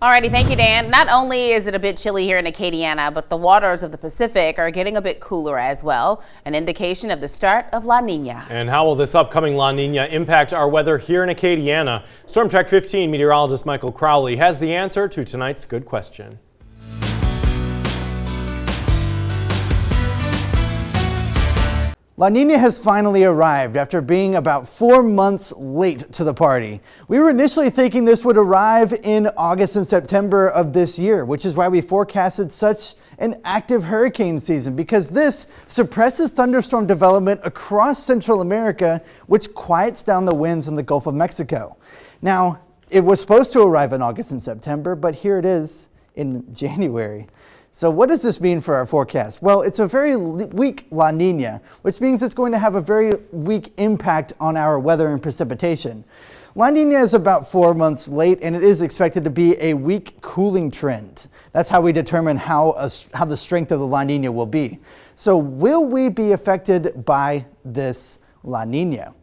Alrighty, thank you, Dan. Not only is it a bit chilly here in Acadiana, but the waters of the Pacific are getting a bit cooler as well, an indication of the start of La Niña. And how will this upcoming La Niña impact our weather here in Acadiana? Storm Track 15 meteorologist Michael Crowley has the answer to tonight's good question. La Niña has finally arrived after being about 4 months late to the party. We were initially thinking this would arrive in August and September of this year, which is why we forecasted such an active hurricane season, because this suppresses thunderstorm development across Central America, which quiets down the winds in the Gulf of Mexico. Now, it was supposed to arrive in August and September, but here it is in January. So what does this mean for our forecast? Well, it's a very weak La Niña, which means it's going to have a very weak impact on our weather and precipitation. La Niña is about 4 months late, and it is expected to be a weak cooling trend. That's how we determine how the strength of the La Niña will be. So will we be affected by this La Niña?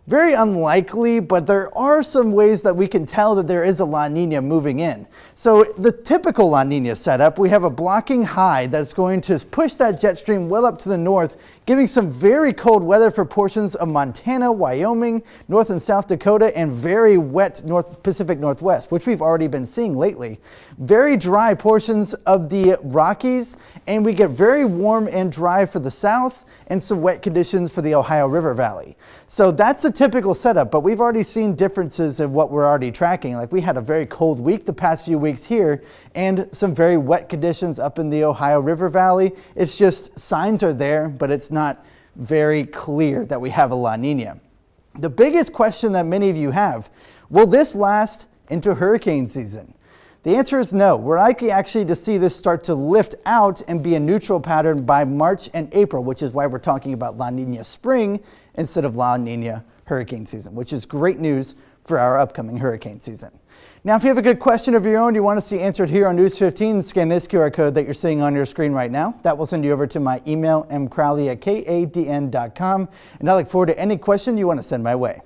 Very unlikely, but there are some ways that we can tell that there is a La Niña moving in. So the typical La Niña setup, we have a blocking high that's going to push that jet stream well up to the north, giving some very cold weather for portions of Montana, Wyoming, North and South Dakota, and very wet Pacific Northwest, which we've already been seeing lately. Very dry portions of the Rockies, and we get very warm and dry for the south, and some wet conditions for the Ohio River Valley. So that's a typical setup, but we've already seen differences of what we're already tracking. Like we had a very cold week the past few weeks here and some very wet conditions up in the Ohio River Valley. It's just signs are there, but it's not very clear that we have a La Niña. The biggest question that many of you have, will this last into hurricane season? The answer is no. We're likely actually to see this start to lift out and be a neutral pattern by March and April, which is why we're talking about La Niña spring instead of La Niña hurricane season, which is great news for our upcoming hurricane season. Now, if you have a good question of your own you want to see answered here on News 15, scan this QR code that you're seeing on your screen right now. That will send you over to my email, mcrowley@kadn.com, and I look forward to any question you want to send my way.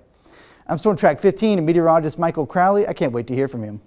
I'm Storm Track 15 and meteorologist Michael Crowley. I can't wait to hear from you.